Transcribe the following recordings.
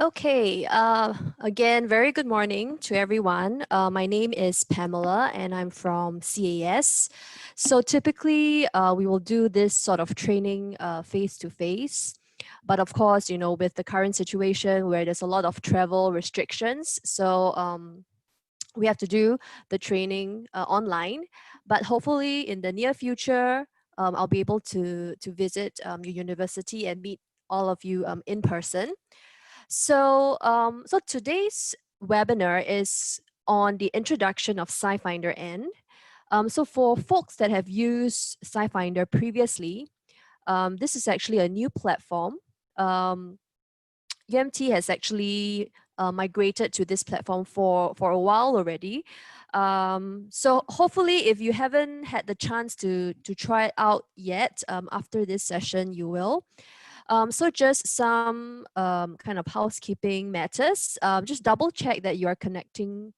Okay, again, very good morning to everyone. My name is Pamela and I'm from CAS. So typically, we will do this sort of training face to face. But of course, with the current situation where there's a lot of travel restrictions, so we have to do the training online. But hopefully, in the near future, I'll be able to visit your university and meet all of you in person. So today's webinar is on the introduction of SciFinder N. So for folks that have used SciFinder previously, this is actually a new platform. Um, UMT has actually migrated to this platform for a while already. So hopefully, if you haven't had the chance to try it out yet, after this session, you will. So just some kind of housekeeping matters. Just double check that you are connected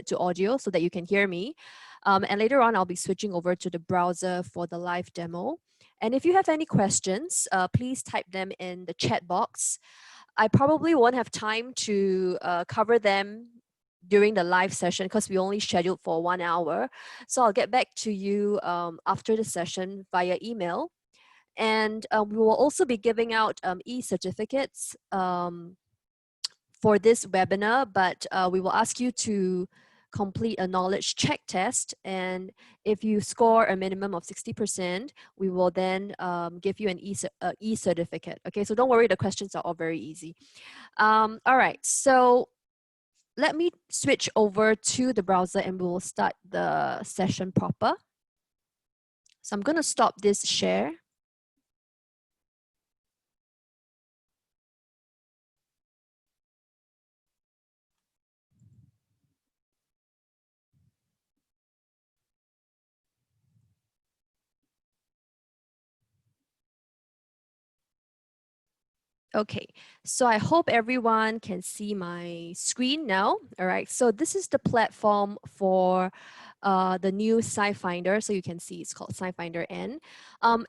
to audio so that you can hear me. And later on, I'll be switching over to the browser for the live demo. And if you have any questions, please type them in the chat box. I probably won't have time to cover them during the live session because we only scheduled for 1 hour. So I'll get back to you after the session via email. And we will also be giving out e-certificates for this webinar, but we will ask you to complete a knowledge check test. And if you score a minimum of 60%, we will then give you an e-certificate. Okay, so don't worry, the questions are all very easy. All right, so let me switch over to the browser and we will start the session proper. So I'm going to stop this share. Okay, so I hope everyone can see my screen now. All right, so this is the platform for the new SciFinder. So you can see it's called SciFinder N.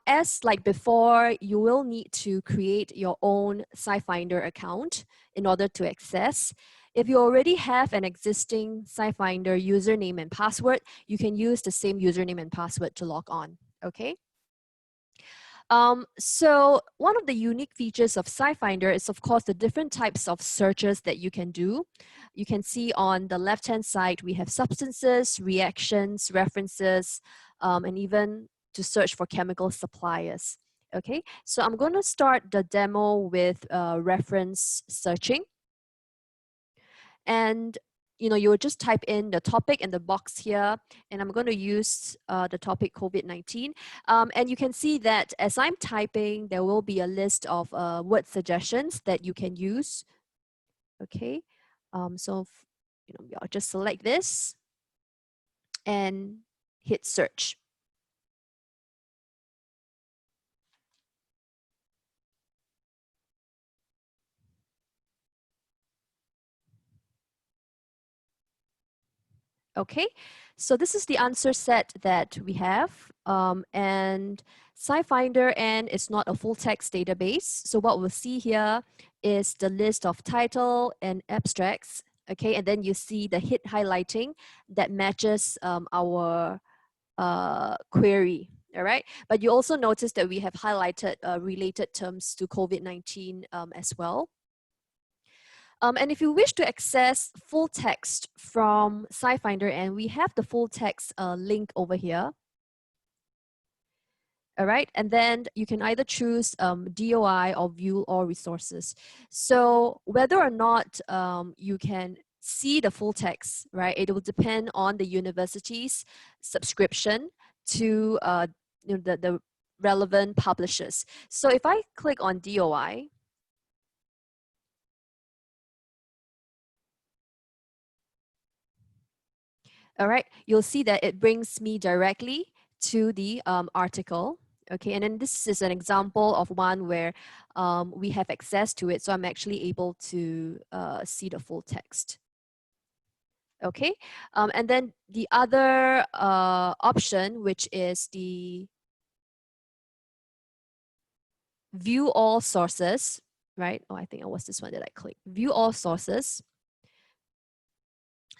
As like before, you will need to create your own SciFinder account in order to access. If you already have an existing SciFinder username and password, you can use the same username and password to log on, okay? So one of the unique features of SciFinder is, of course, the different types of searches that you can do. You can see on the left-hand side, we have substances, reactions, references, and even to search for chemical suppliers. Okay, so I'm going to start the demo with reference searching. And you would just type in the topic in the box here, and I'm going to use the topic COVID-19. And you can see that as I'm typing, there will be a list of word suggestions that you can use. Okay, so I'll just select this and hit search. Okay, so this is the answer set that we have. And SciFinder N is not a full text database. So what we'll see here is the list of title and abstracts. Okay, and then you see the hit highlighting that matches our query. All right, but you also notice that we have highlighted related terms to COVID-19 as well. And if you wish to access full text from SciFinder, and we have the full text link over here. All right, and then you can either choose DOI or view all resources. So whether or not you can see the full text, right, it will depend on the university's subscription to the relevant publishers. So if I click on DOI, all right, you'll see that it brings me directly to the article. Okay, and then this is an example of one where we have access to it. So I'm actually able to see the full text. Okay, and then the other option, which is the view all sources. right? Oh, I think it was this one that I clicked. View all sources.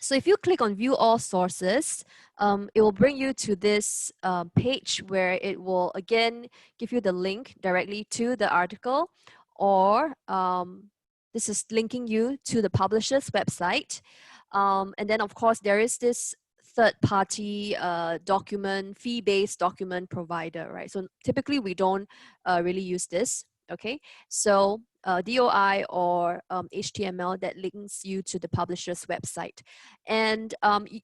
So if you click on view all sources, it will bring you to this page where it will again give you the link directly to the article, or this is linking you to the publisher's website. And then of course there is this third party document, fee-based document provider, right? So typically we don't really use this, okay? So DOI or HTML that links you to the publisher's website. And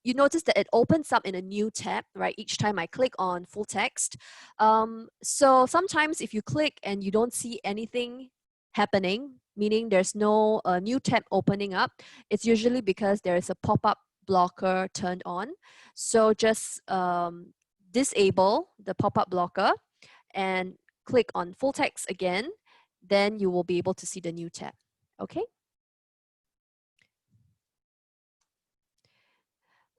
you notice that it opens up in a new tab, right? Each time I click on full text. So sometimes if you click and you don't see anything happening, meaning there's no new tab opening up, it's usually because there is a pop-up blocker turned on. So just disable the pop-up blocker and click on full text again, then you will be able to see the new tab, okay?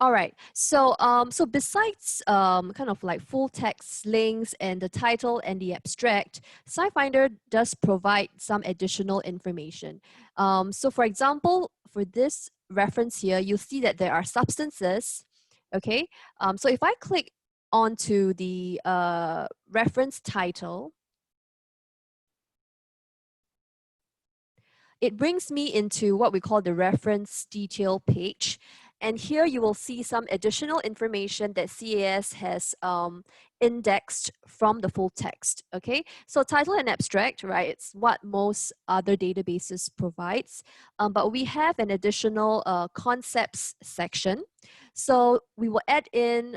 All right, so so besides kind of like full text links and the title and the abstract, SciFinder does provide some additional information. So for example, for this reference here, you'll see that there are substances, okay? So if I click onto the reference title, it brings me into what we call the reference detail page. And here you will see some additional information that CAS has indexed from the full text, okay? So title and abstract, right? It's what most other databases provides, but we have an additional concepts section. So we will add in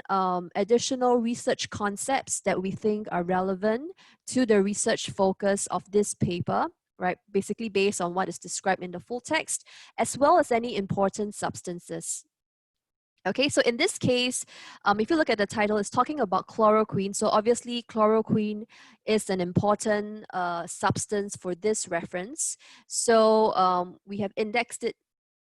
additional research concepts that we think are relevant to the research focus of this paper, right? Basically based on what is described in the full text, as well as any important substances. Okay, so in this case, if you look at the title, it's talking about chloroquine. So obviously chloroquine is an important substance for this reference. So we have indexed it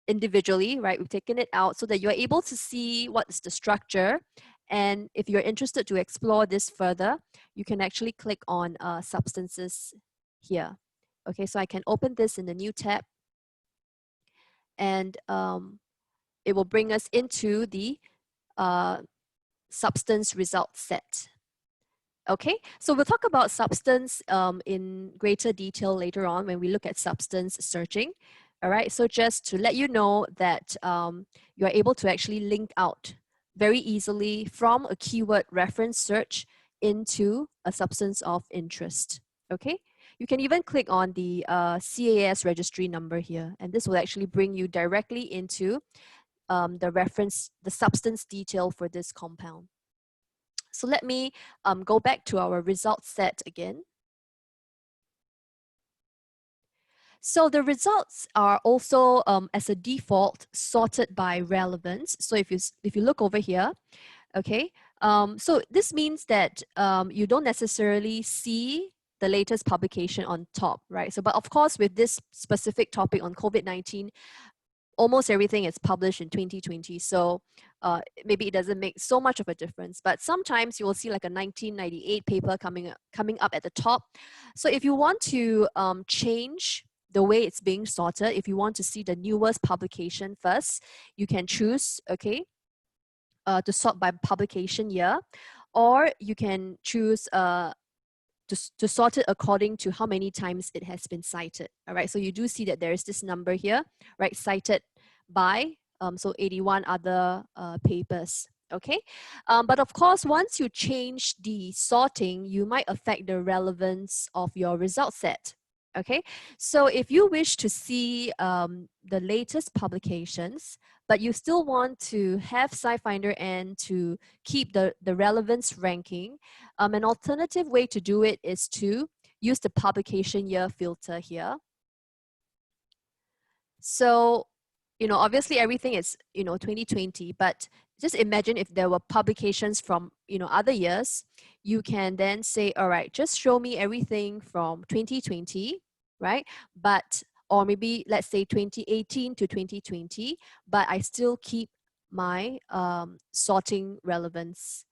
individually, right? We've taken it out so that you're able to see what's the structure. And if you're interested to explore this further, you can actually click on substances here. Okay, so I can open this in the new tab, and it will bring us into the substance result set. Okay, so we'll talk about substance in greater detail later on when we look at substance searching. All right, so just to let you know that you're able to actually link out very easily from a keyword reference search into a substance of interest. Okay, you can even click on the CAS registry number here, and this will actually bring you directly into the reference, the substance detail for this compound. So let me go back to our results set again. So the results are also, as a default, sorted by relevance. So if you look over here, okay, so this means that you don't necessarily see the latest publication on top, right? So, but of course, with this specific topic on COVID-19, almost everything is published in 2020. So maybe it doesn't make so much of a difference, but sometimes you will see like a 1998 paper coming up at the top. So if you want to change the way it's being sorted, if you want to see the newest publication first, you can choose, okay, to sort by publication year, or you can choose to sort it according to how many times it has been cited. All right, so you do see that there is this number here, right, cited by, so 81 other papers. Okay, but of course, once you change the sorting, you might affect the relevance of your result set. Okay, so if you wish to see the latest publications, but you still want to have SciFinder and to keep the relevance ranking, an alternative way to do it is to use the publication year filter here. So, you know, obviously everything is, you know, 2020, but just imagine if there were publications from, you know, other years, you can then say, all right, just show me everything from 2020, right? But, or maybe let's say 2018 to 2020, but I still keep my sorting relevance.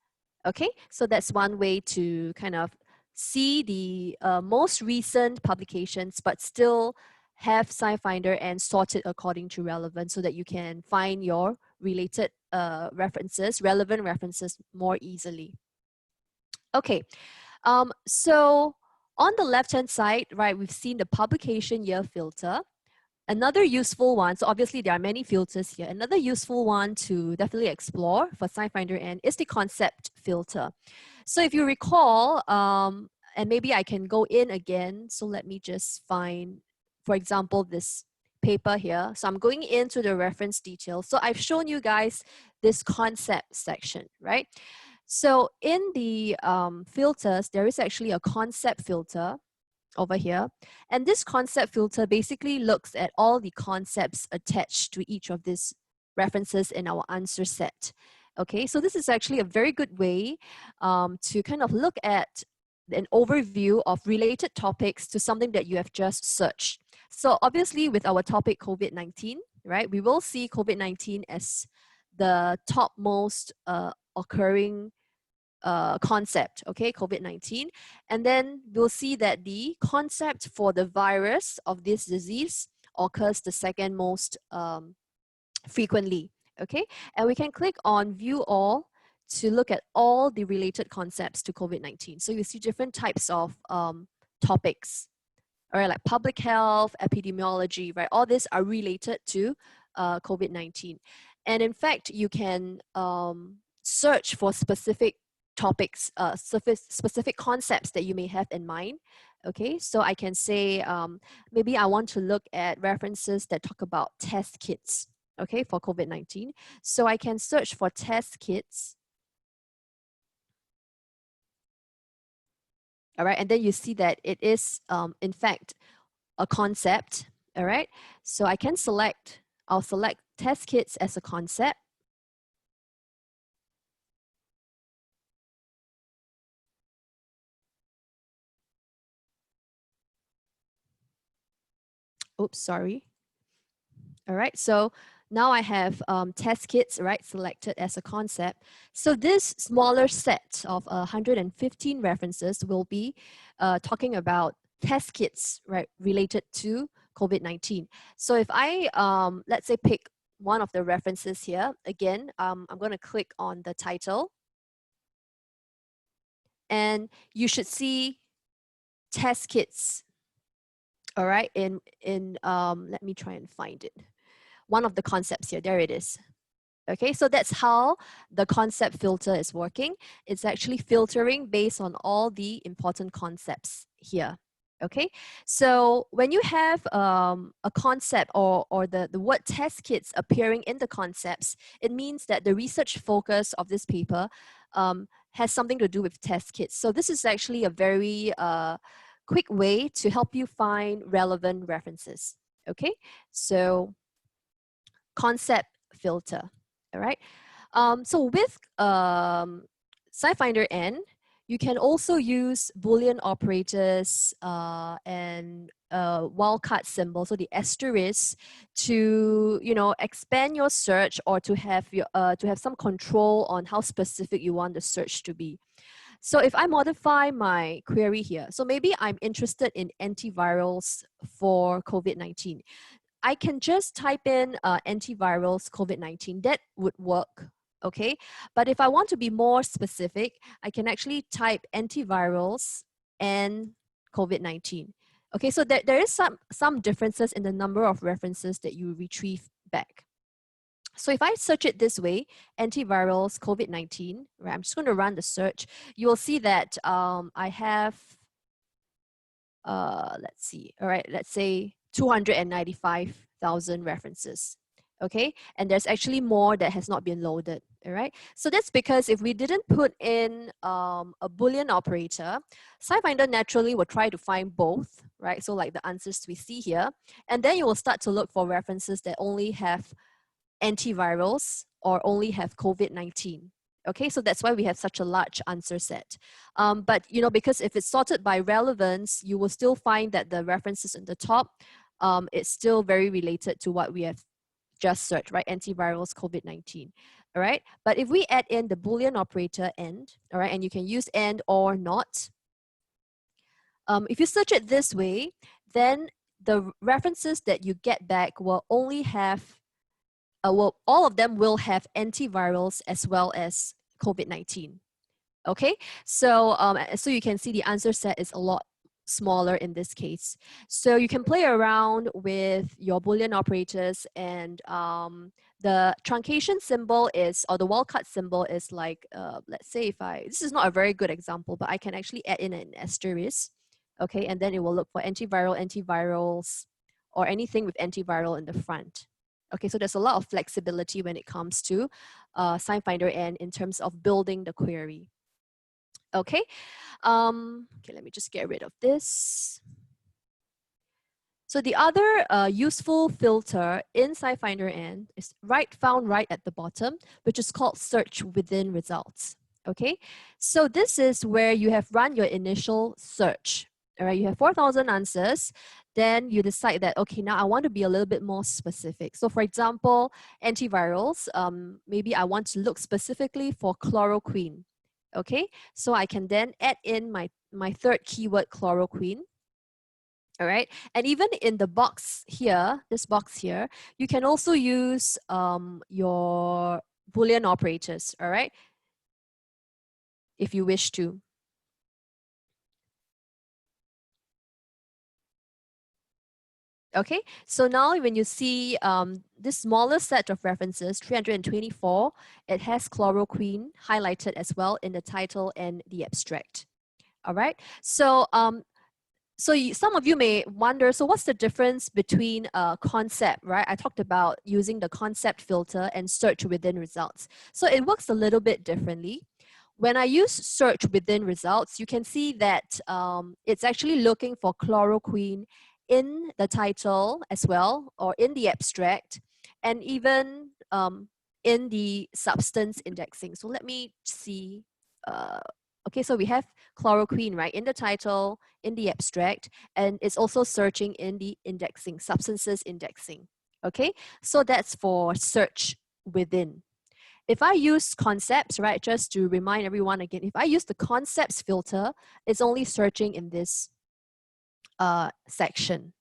Okay, so that's one way to kind of see the most recent publications, but still have SciFinder and sort it according to relevance so that you can find your related references, relevant references more easily. Okay, so on the left-hand side, right, we've seen the publication year filter. Another useful one, so obviously there are many filters here. Another useful one to definitely explore for SciFinder N is the concept filter. So if you recall, and maybe I can go in again. So let me just find, for example, this paper here. So I'm going into the reference details. So I've shown you guys this concept section, right? So in the filters, there is actually a concept filter over here. And this concept filter basically looks at all the concepts attached to each of these references in our answer set. Okay, so this is actually a very good way to kind of look at an overview of related topics to something that you have just searched. So obviously with our topic COVID-19, right, we will see COVID-19 as the topmost occurring concept, okay, COVID-19. And then we'll see that the concept for the virus of this disease occurs the second most frequently, okay? And we can click on view all to look at all the related concepts to COVID-19. So you see different types of topics, all right, like public health, epidemiology, right? All these are related to COVID-19. And in fact, you can search for specific topics, specific concepts that you may have in mind. Okay, so I can say maybe I want to look at references that talk about test kits, okay, for COVID-19. So I can search for test kits. All right, and then you see that it is in fact a concept. All right, so I can select, I'll select test kits as a concept. Oops, sorry. All right, so now I have test kits, right, selected as a concept. So this smaller set of 115 references will be talking about test kits, right, related to COVID-19. So if I, let's say, pick one of the references here, again, I'm going to click on the title. And you should see test kits, all right, let me try and find it. One of the concepts here, there it is. Okay, so that's how the concept filter is working. It's actually filtering based on all the important concepts here. Okay, so when you have a concept or the word test kits appearing in the concepts, it means that the research focus of this paper has something to do with test kits. So this is actually a very quick way to help you find relevant references. Okay, so concept filter. All right. So with SciFinder N, you can also use Boolean operators and wildcard symbol, so the asterisk, to expand your search or to have some control on how specific you want the search to be. So if I modify my query here, so maybe I'm interested in antivirals for COVID-19. I can just type in antivirals COVID-19. That would work, okay? But if I want to be more specific, I can actually type antivirals and COVID-19. Okay, so there is some differences in the number of references that you retrieve back. So if I search it this way, antivirals COVID-19, right, I'm just going to run the search. You will see that I have, let's see, all right, let's say 295,000 references. Okay, and there's actually more that has not been loaded. All right, so that's because if we didn't put in a Boolean operator, SciFinder naturally will try to find both, right? So like the answers we see here, and then you will start to look for references that only have antivirals or only have COVID-19. Okay, so that's why we have such a large answer set. But because if it's sorted by relevance, you will still find that the references in the top, it's still very related to what we have just searched, right? Antivirals, COVID-19. All right, but if we add in the Boolean operator and, all right, and you can use and or not, If you search it this way, then the references that you get back will only have, well, all of them will have antivirals as well as COVID-19. Okay, so you can see the answer set is a lot smaller in this case. So you can play around with your Boolean operators, and the truncation symbol is, or the wildcard symbol is like, let's say if this is not a very good example, but I can actually add in an asterisk, okay, and then it will look for antivirals, or anything with antiviral in the front. Okay, so there's a lot of flexibility when it comes to SciFinder N in terms of building the query. Okay, okay, let me just get rid of this. So the other useful filter in SciFinder N is found right at the bottom, which is called search within results. Okay, so this is where you have run your initial search. All right, you have 4,000 answers. Then you decide that, okay, now I want to be a little bit more specific. So for example, antivirals, maybe I want to look specifically for chloroquine. Okay, so I can then add in my third keyword, chloroquine. All right, and even in the box here, this box here, you can also use your Boolean operators, all right, if you wish to. Okay, so now when you see this smaller set of references, 324, it has chloroquine highlighted as well in the title and the abstract. All right, so some of you may wonder, so what's the difference between concept, right? I talked about using the concept filter and search within results. So it works a little bit differently. When I use search within results, you can see that it's actually looking for chloroquine in the title as well, or in the abstract, and even in the substance indexing. So let me see. Okay, so we have chloroquine, right, in the title, in the abstract, and it's also searching in the indexing, substances indexing. Okay, so that's for search within. If I use concepts, right, just to remind everyone again, if I use the concepts filter, it's only searching in this section.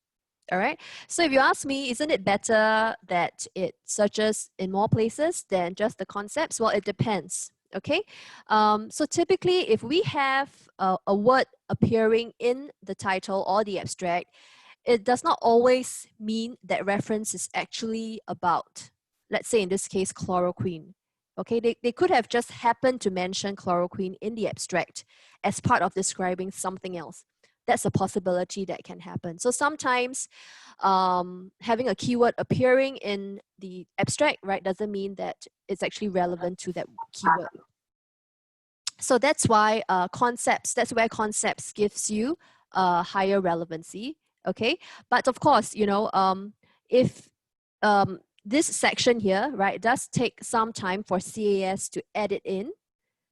All right, so if you ask me, isn't it better that it searches in more places than just the concepts? Well, it depends. Okay, so typically if we have a word appearing in the title or the abstract, it does not always mean that reference is actually about, let's say in this case, chloroquine. Okay, they could have just happened to mention chloroquine in the abstract as part of describing something else. That's a possibility that can happen. So sometimes having a keyword appearing in the abstract, right, doesn't mean that it's actually relevant to that keyword. So that's why that's where concepts gives you higher relevancy, okay? But of course, you know, if this section here, right, does take some time for CAS to edit in.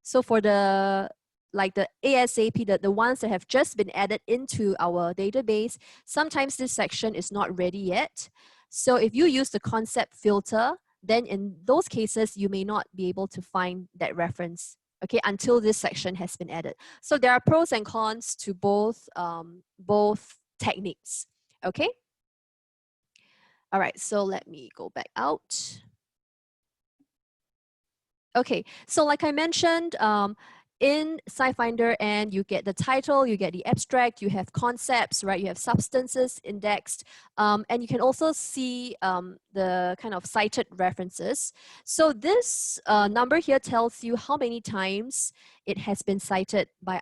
So for the ASAP, the ones that have just been added into our database, sometimes this section is not ready yet. So if you use the concept filter, then in those cases, you may not be able to find that reference, okay, until this section has been added. So there are pros and cons to both techniques, okay? All right, so let me go back out. Okay, so like I mentioned, in SciFinder, and you get the title, you get the abstract, you have concepts, right? You have substances indexed, and you can also see the kind of cited references. So this number here tells you how many times it has been cited by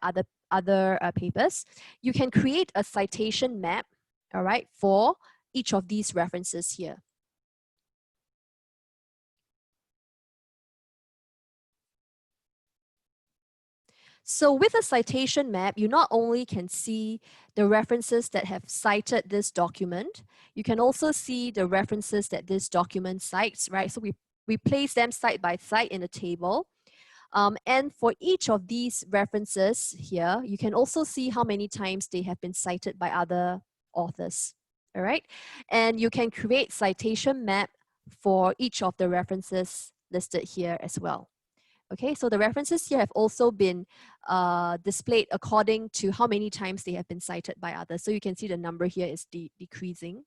other papers. You can create a citation map, all right, for each of these references here. So with a citation map, you not only can see the references that have cited this document, you can also see the references that this document cites, right? So we place them side by side in a table. And for each of these references here, you can also see how many times they have been cited by other authors, all right? And you can create citation map for each of the references listed here as well. Okay, so the references here have also been displayed according to how many times they have been cited by others. So you can see the number here is decreasing.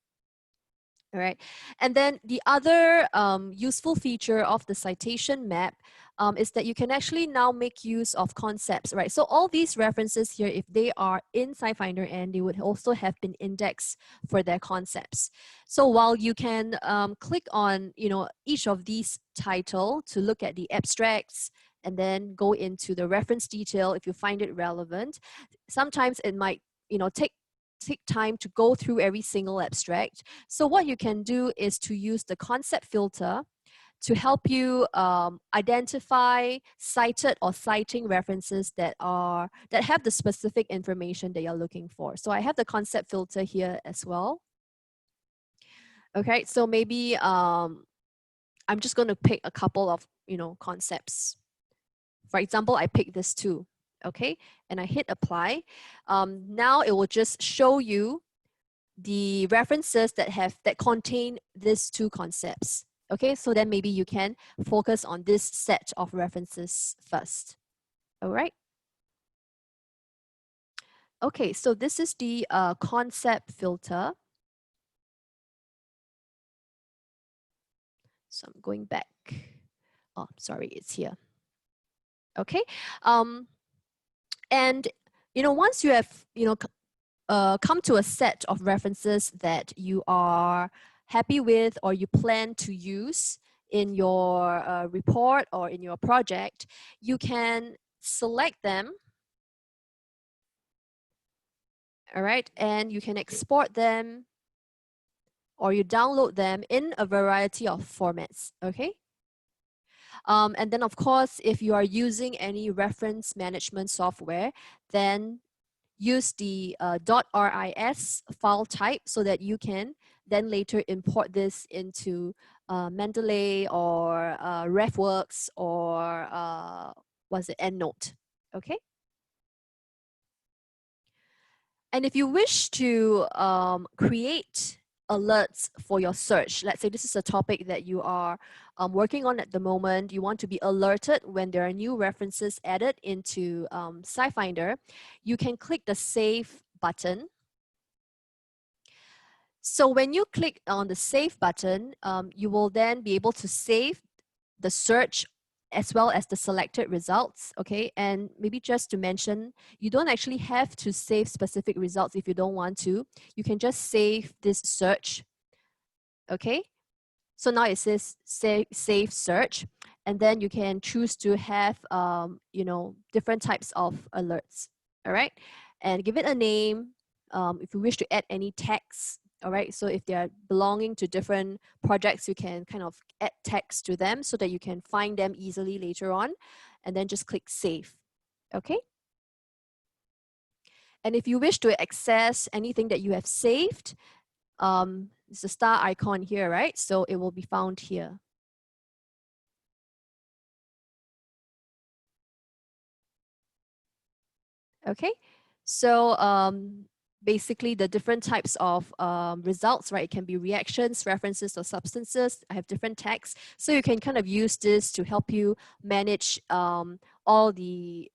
All right, and then the other useful feature of the citation map is that you can actually now make use of concepts, right? So all these references here, if they are in SciFinder, and they would also have been indexed for their concepts. So while you can click on, each of these title to look at the abstracts and then go into the reference detail if you find it relevant, sometimes it might, take time to go through every single abstract. So what you can do is to use the concept filter to help you identify cited or citing references that have the specific information that you're looking for. So I have the concept filter here as well. Okay, so maybe I'm just going to pick a couple of concepts. For example, I pick this two. Okay, and I hit apply. Now it will just show you the references that contain these two concepts. Okay, so then maybe you can focus on this set of references first. All right. Okay, so this is the concept filter. So I'm going back. Oh, sorry, it's here. Okay, and once you have come to a set of references that you are happy with or you plan to use in your report or in your project, you can select them, all right, and you can export them or you download them in a variety of formats, okay? And then of course, if you are using any reference management software, then use the .ris file type so that you can then later import this into Mendeley or RefWorks or EndNote, okay? And if you wish to create alerts for your search, let's say this is a topic that you are working on at the moment, you want to be alerted when there are new references added into SciFinder, you can click the Save button. So when you click on the Save button, you will then be able to save the search as well as the selected results, okay? And maybe just to mention, you don't actually have to save specific results if you don't want to. You can just save this search, okay? So now it says save search, and then you can choose to have, different types of alerts, all right? And give it a name. If you wish to add any text, all right, so if they're belonging to different projects, you can kind of add text to them so that you can find them easily later on, and then just click save, okay? And if you wish to access anything that you have saved, it's the star icon here, right? So it will be found here. Okay, so basically the different types of results, right? It can be reactions, references, or substances. I have different tags. So you can kind of use this to help you manage all the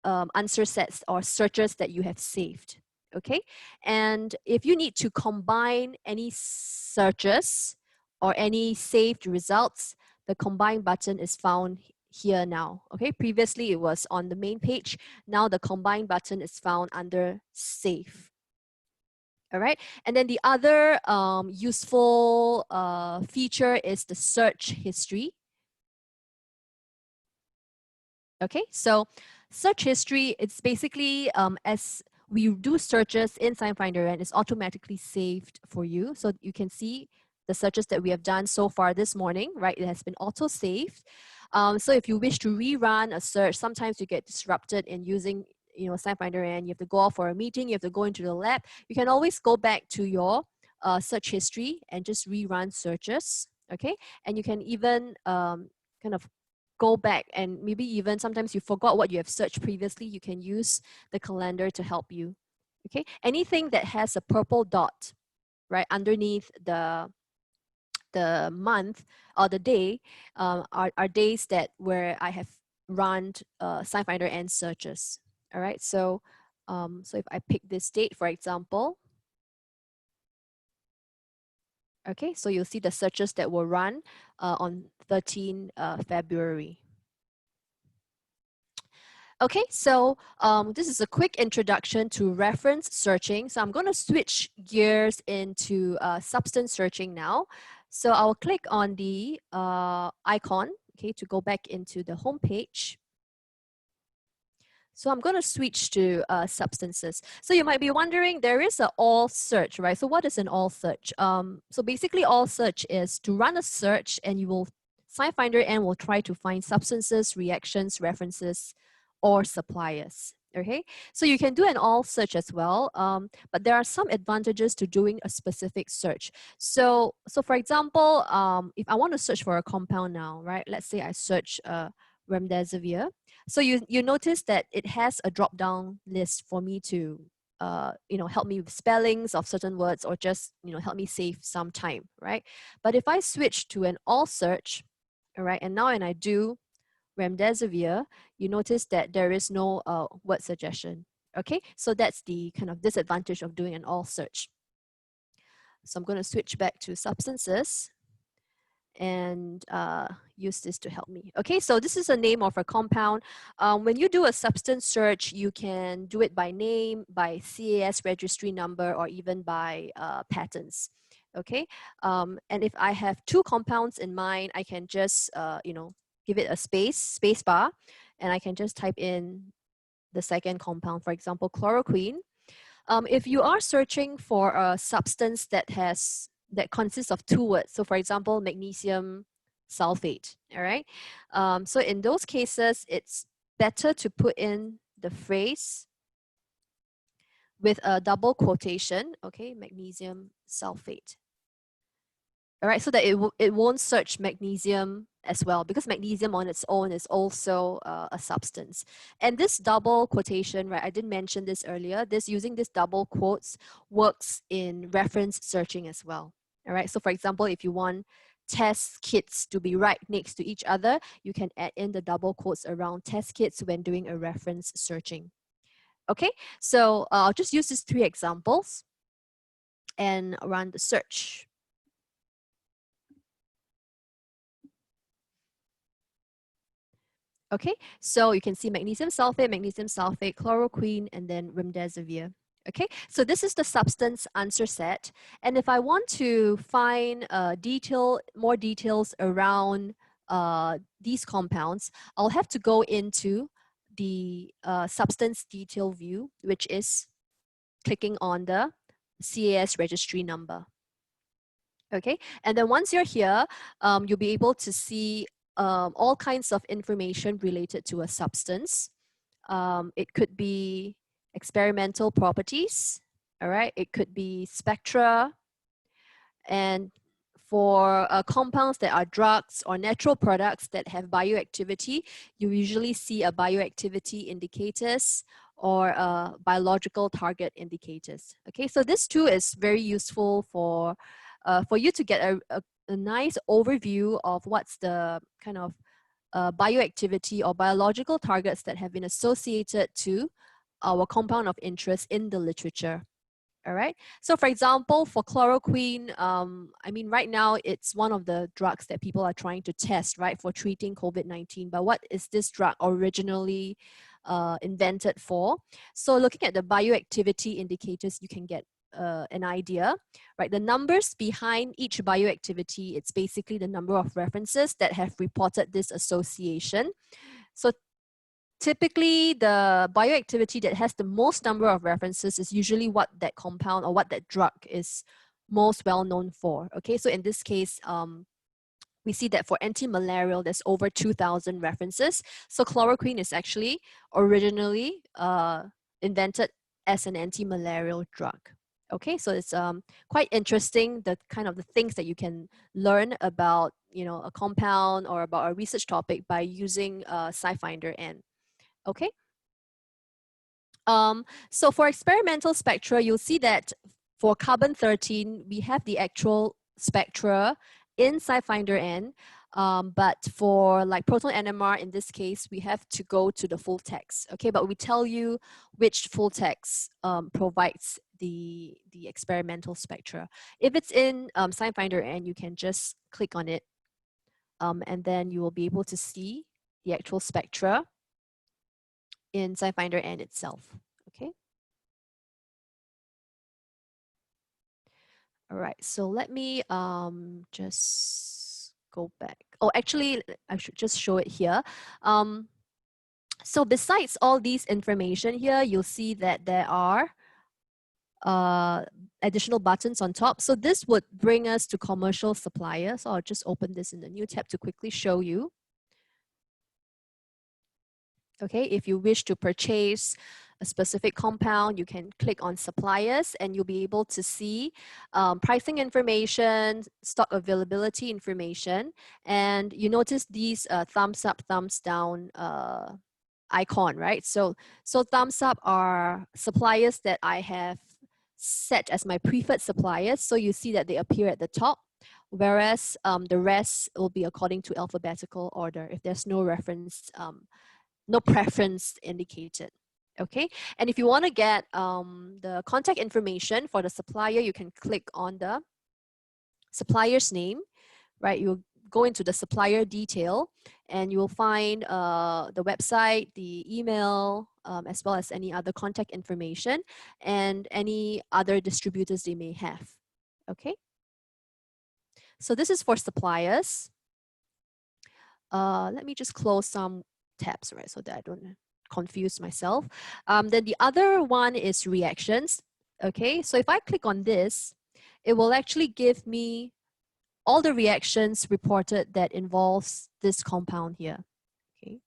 answer sets or searches that you have saved. Okay, and if you need to combine any searches or any saved results, the combine button is found here now. Okay, previously it was on the main page. Now the combine button is found under save. All right, and then the other useful feature is the search history. Okay, so search history, it's basically as we do searches in SciFinder, and it's automatically saved for you. So you can see the searches that we have done so far this morning, right? It has been auto-saved. So if you wish to rerun a search, sometimes you get disrupted in using SciFinder, and you have to go off for a meeting, you have to go into the lab. You can always go back to your search history and just rerun searches, okay? And you can even kind of go back, and maybe even sometimes you forgot what you have searched previously, you can use the calendar to help you. Okay, anything that has a purple dot right underneath the month or the day are days that where I have run SciFinder N searches. All right, so so if I pick this date, for example, okay, so you'll see the searches that were run on 13 February. Okay, so this is a quick introduction to reference searching. So I'm going to switch gears into substance searching now. So I'll click on the icon, okay, to go back into the home page. So I'm going to switch to substances. So you might be wondering, there is an all search, right? So what is an all search? So basically all search is to run a search and you will, SciFinder N will try to find substances, reactions, references, or suppliers. Okay, so you can do an all search as well, but there are some advantages to doing a specific search. So for example, if I want to search for a compound now, right? Let's say I search remdesivir. So you notice that it has a drop down list for me to help me with spellings of certain words or just help me save some time, right? But if I switch to an all search, all right, and now when I do remdesivir, you notice that there is no word suggestion. Okay, so that's the kind of disadvantage of doing an all search. So I'm going to switch back to substances and use this to help me. Okay, so this is a name of a compound. When you do a substance search, you can do it by name, by CAS registry number, or even by patents. Okay, and if I have two compounds in mind, I can just give it a space bar, and I can just type in the second compound, for example, chloroquine. If you are searching for a substance that consists of two words, so for example, magnesium sulfate, all right? So in those cases, it's better to put in the phrase with a double quotation, okay, magnesium sulfate. All right, so that it won't search magnesium as well, because magnesium on its own is also a substance. And this double quotation, right, I didn't mention this earlier, using this double quotes works in reference searching as well. All right, so for example, if you want test kits to be right next to each other, you can add in the double quotes around test kits when doing a reference searching. Okay, so I'll just use these three examples and run the search. Okay, so you can see magnesium sulfate, chloroquine, and then remdesivir. Okay, so this is the substance answer set. And if I want to find more details around these compounds, I'll have to go into the substance detail view, which is clicking on the CAS registry number. Okay, and then once you're here, you'll be able to see all kinds of information related to a substance. It could be experimental properties, all right? It could be spectra, and for compounds that are drugs or natural products that have bioactivity, you usually see a bioactivity indicators or biological target indicators. Okay, so this too is very useful for you to get a nice overview of what's the kind of bioactivity or biological targets that have been associated to our compound of interest in the literature. All right. So for example, for chloroquine, I mean, right now it's one of the drugs that people are trying to test, right, for treating COVID-19. But what is this drug originally invented for? So looking at the bioactivity indicators, you can get an idea, right? The numbers behind each bioactivity, it's basically the number of references that have reported this association. So typically, the bioactivity that has the most number of references is usually what that compound or what that drug is most well known for. Okay, so in this case, we see that for anti-malarial, there's over 2,000 references. So chloroquine is actually originally invented as an anti-malarial drug. Okay, so it's quite interesting, the kind of the things that you can learn about, a compound or about a research topic by using SciFinder N. Okay. So for experimental spectra, you'll see that for carbon-13, we have the actual spectra in SciFinder N. But for like Proton NMR, in this case, we have to go to the full text, okay? But we tell you which full text provides the experimental spectra. If it's in SciFinder and you can just click on it, and then you will be able to see the actual spectra in SciFinder N itself, okay? All right, so let me just go back. Oh, actually, I should just show it here. So besides all these information here, you'll see that there are additional buttons on top. So this would bring us to commercial suppliers. So I'll just open this in the new tab to quickly show you. Okay, if you wish to purchase a specific compound, you can click on suppliers and you'll be able to see pricing information, stock availability information, and you notice these thumbs up, thumbs down icon, right? So thumbs up are suppliers that I have set as my preferred suppliers. So you see that they appear at the top, whereas the rest will be according to alphabetical order if there's no reference, no preference indicated. Okay, and if you want to get the contact information for the supplier, you can click on the supplier's name, right? You'll go into the supplier detail and you will find the website, the email, as well as any other contact information and any other distributors they may have. Okay, so this is for suppliers. Let me just close some tabs, right, so that I don't confuse myself. Then the other one is reactions. Okay, so if I click on this, it will actually give me all the reactions reported that involves this compound here. Okay.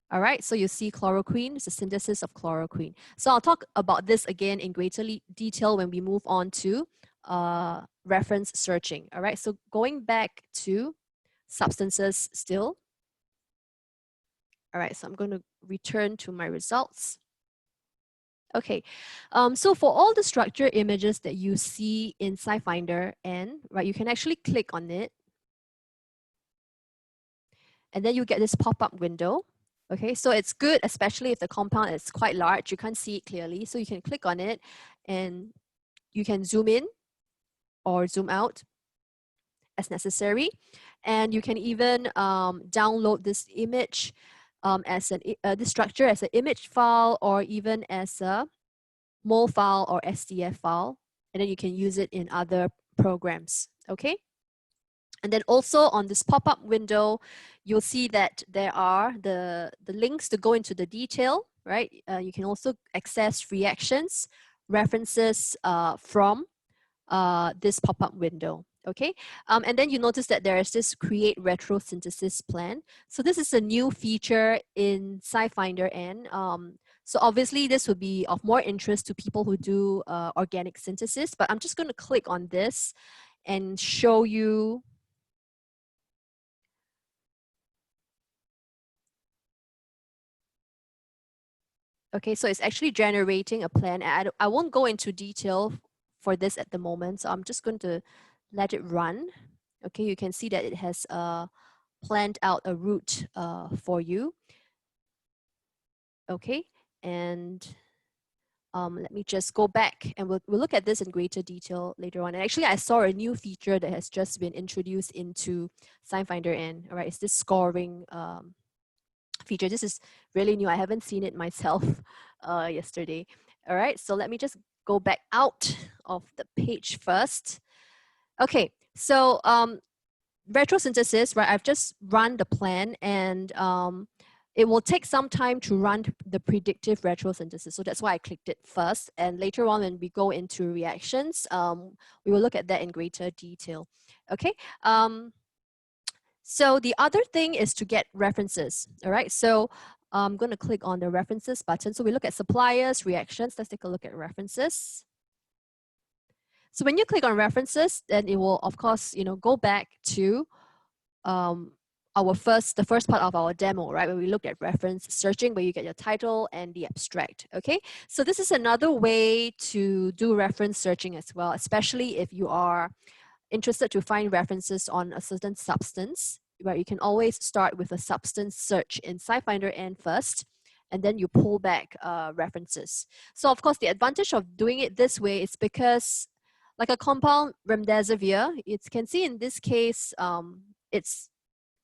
All right, so you see chloroquine, it's a synthesis of chloroquine. So I'll talk about this again in greater detail when we move on to reference searching. All right, so going back to substances still. All right, so I'm going to return to my results. Okay, so for all the structure images that you see in SciFinder N, right, you can actually click on it. And then you get this pop-up window. Okay, so it's good, especially if the compound is quite large, you can't see it clearly. So you can click on it and you can zoom in or zoom out as necessary. And you can even download this image as this structure as an image file or even as a mol file or SDF file, and then you can use it in other programs, okay? And then also on this pop-up window, you'll see that there are the links to go into the detail, right? You can also access reactions, references from this pop-up window, okay? And then you notice that there is this create retrosynthesis plan. So this is a new feature in SciFinder N. So obviously this would be of more interest to people who do organic synthesis, but I'm just going to click on this and show you. Okay, so it's actually generating a plan. I won't go into detail for this at the moment, so I'm just going to let it run. Okay, you can see that it has planned out a route for you. Okay, and let me just go back and we'll look at this in greater detail later on. And actually, I saw a new feature that has just been introduced into SciFinder N. All right, it's this scoring feature. This is really new. I haven't seen it myself yesterday. All right, so let me just go back out of the page first. Okay, so retrosynthesis, right? I've just run the plan and it will take some time to run the predictive retrosynthesis. So that's why I clicked it first. And later on when we go into reactions, we will look at that in greater detail. Okay. So the other thing is to get references, all right? So I'm going to click on the references button. So we look at suppliers, reactions. Let's take a look at references. So when you click on references, then it will, of course, go back to the first part of our demo, right? When we looked at reference searching, where you get your title and the abstract, okay? So this is another way to do reference searching as well, especially if you are interested to find references on a certain substance, right, you can always start with a substance search in SciFinder N first, and then you pull back references. So of course, the advantage of doing it this way is because like a compound remdesivir, you can see in this case, it's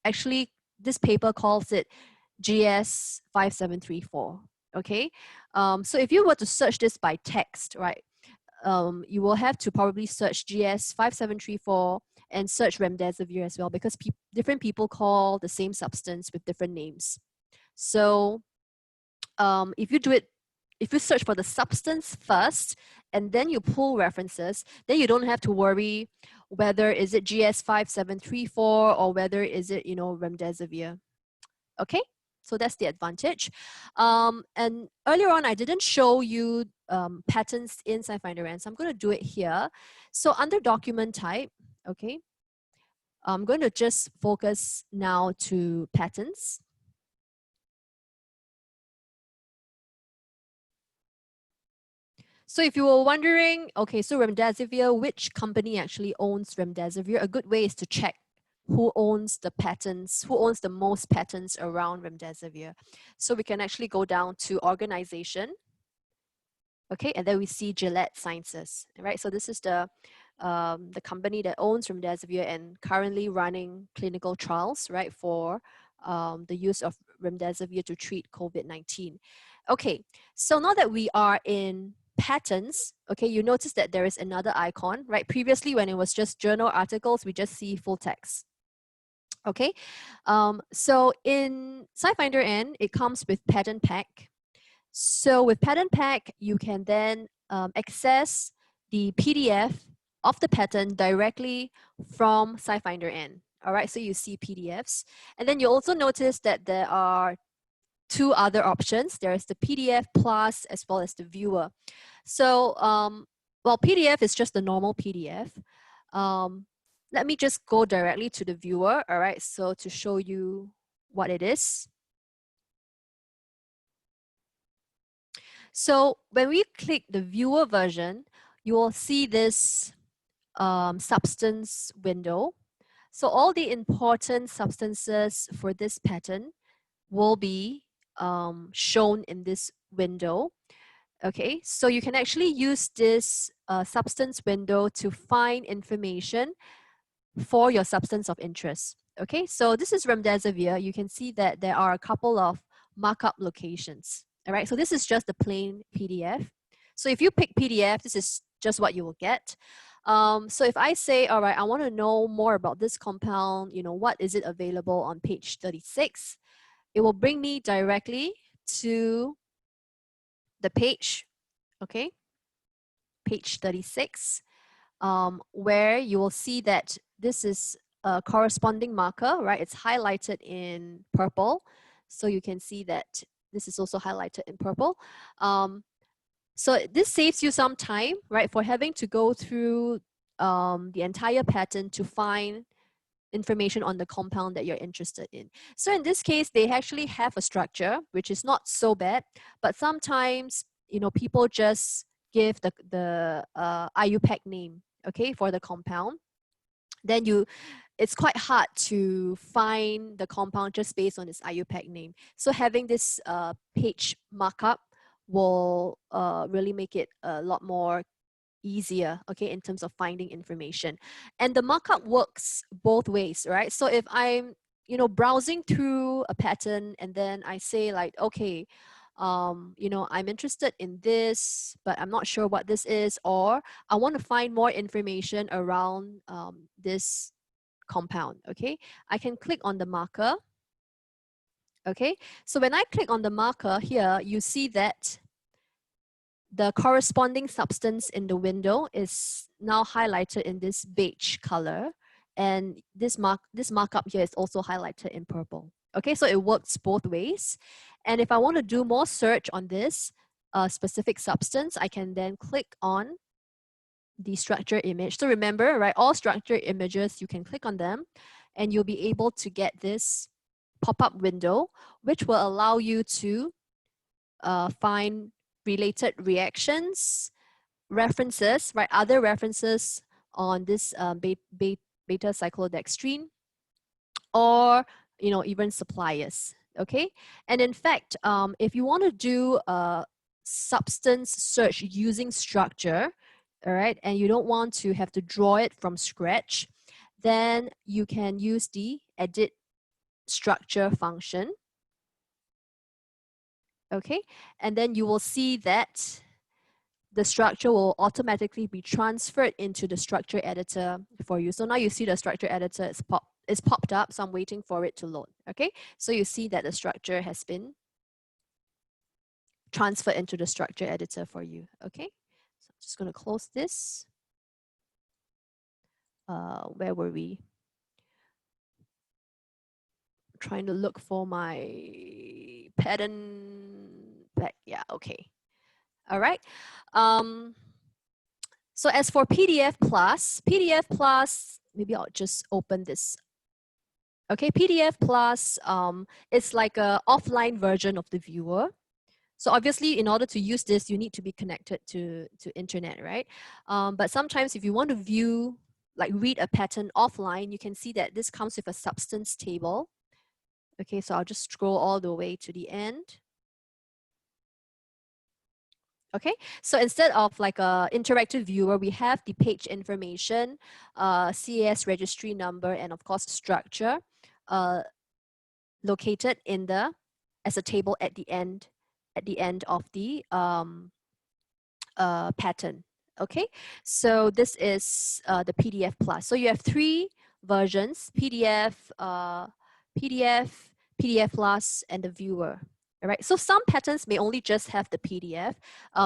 actually, this paper calls it GS5734, okay? So if you were to search this by text, right, you will have to probably search GS5734 and search remdesivir as well, because different people call the same substance with different names. So if you search for the substance first and then you pull references, then you don't have to worry whether is it GS5734 or whether is it, remdesivir. Okay, so that's the advantage. And earlier on, I didn't show you patterns in SciFinder N, so I'm going to do it here. So under document type, okay, I'm going to just focus now to patterns. So if you were wondering, okay, so remdesivir, which company actually owns remdesivir? A good way is to check who owns the patents, who owns the most patents around remdesivir. So we can actually go down to organization, okay, and then we see Gillette Sciences, right? So this is the company that owns remdesivir and currently running clinical trials, right, for the use of remdesivir to treat COVID-19. Okay, so now that we are in patents, okay, you notice that there is another icon, right? Previously, when it was just journal articles, we just see full text. Okay, so in SciFinder N, it comes with patent pack. So with patent pack, you can then access the PDF of the patent directly from SciFinder N. All right, so you see PDFs. And then you also notice that there are two other options. There's the PDF plus as well as the viewer. So, well, PDF is just the normal PDF. Let me just go directly to the viewer. All right, so to show you what it is. So when we click the viewer version, you will see this substance window. So all the important substances for this pattern will be shown in this window. Okay, so you can actually use this substance window to find information for your substance of interest. Okay, so this is remdesivir. You can see that there are a couple of markup locations. All right, so this is just the plain PDF. So if you pick PDF, this is just what you will get. So if I say, all right, I want to know more about this compound, what is it available on page 36? It will bring me directly to the page, okay, page 36, where you will see that this is a corresponding marker, right? It's highlighted in purple. So you can see that this is also highlighted in purple. So this saves you some time, right, for having to go through the entire pattern to find information on the compound that you're interested in. So in this case, they actually have a structure, which is not so bad, but sometimes, people just give the IUPAC name, okay, for the compound. Then it's quite hard to find the compound just based on its IUPAC name. So having this page markup will really make it a lot more easier, okay, in terms of finding information. And the markup works both ways, right? So if I'm, browsing through a pattern and then I say like, okay, I'm interested in this, but I'm not sure what this is, or I want to find more information around this compound, okay? I can click on the marker, okay? So when I click on the marker here, you see that the corresponding substance in the window is now highlighted in this beige color, and this markup here is also highlighted in purple. Okay, so it works both ways. And if I want to do more search on this specific substance, I can then click on the structure image. So remember, right, all structure images, you can click on them and you'll be able to get this pop-up window, which will allow you to find related reactions, references, right? Other references on this beta cyclodextrin, or even suppliers. Okay, and in fact, if you want to do a substance search using structure, all right, and you don't want to have to draw it from scratch, then you can use the edit structure function. Okay, and then you will see that the structure will automatically be transferred into the structure editor for you. So now you see the structure editor is popped up, so I'm waiting for it to load. Okay, so you see that the structure has been transferred into the structure editor for you. Okay, so I'm just going to close this. Where were we? Trying to look for my pattern back. Yeah, okay. All right. So as for PDF Plus, maybe I'll just open this. Okay, PDF Plus it's like an offline version of the viewer. So obviously, in order to use this, you need to be connected to internet, right? But sometimes if you want to view, like read a pattern offline, you can see that this comes with a substance table. Okay, so I'll just scroll all the way to the end. Okay, so instead of like a interactive viewer, we have the page information, CAS registry number, and of course structure located in the as a table at the end of the pattern. Okay, so this is the PDF Plus. So you have three versions: PDF, PDF Plus, and the viewer. All right. So some patterns may only just have the PDF.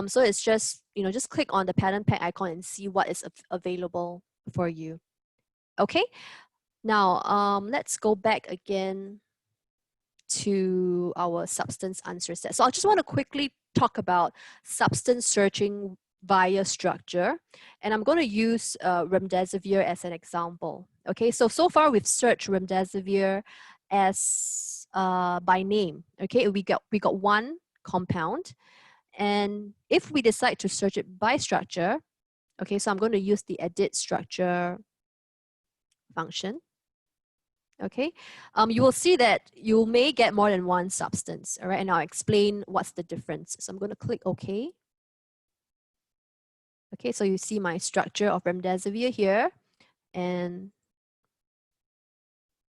So it's just just click on the pattern pack icon and see what is available for you. Okay. Now let's go back again to our substance answer set. So I just want to quickly talk about substance searching via structure, and I'm going to use remdesivir as an example. Okay, so far we've searched remdesivir as by name. Okay, we got one compound, and if we decide to search it by structure, okay, so I'm going to use the edit structure function. Okay, you will see that you may get more than one substance, all right? And I'll explain what's the difference. So I'm going to click OK. Okay, so you see my structure of remdesivir here, and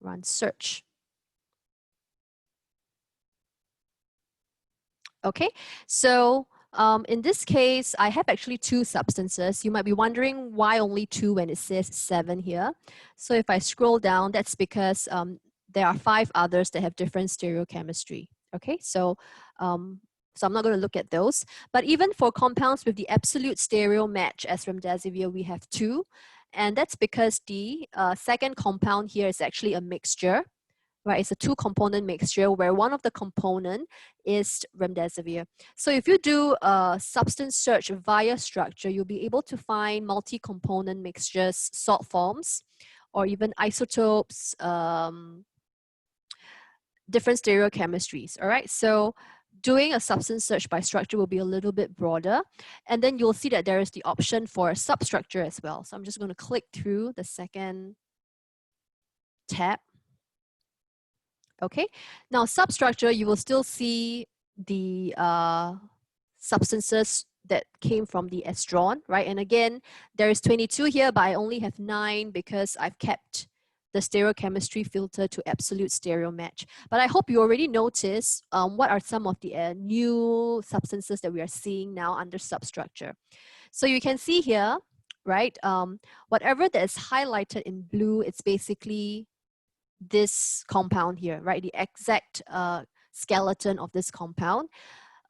run search. Okay, so in this case, I have actually two substances. You might be wondering why only two when it says 7 here. So if I scroll down, that's because there are 5 others that have different stereochemistry. Okay, so so I'm not going to look at those. But even for compounds with the absolute stereo match as remdesivir, we have 2. And that's because the second compound here is actually a mixture. Right, it's a 2-component mixture where one of the component is remdesivir. So if you do a substance search via structure, you'll be able to find multi-component mixtures, salt forms, or even isotopes, different stereochemistries. All right, so doing a substance search by structure will be a little bit broader, and then you'll see that there is the option for a substructure as well. So I'm just going to click through the second tab. Okay, now substructure, you will still see the substances that came from the estron, right? And again, there is 22 here, but I only have 9 because I've kept the stereochemistry filter to absolute stereo match. But I hope you already noticed what are some of the new substances that we are seeing now under substructure. So you can see here, right? Whatever that is highlighted in blue, it's basically this compound here, right? The exact skeleton of this compound.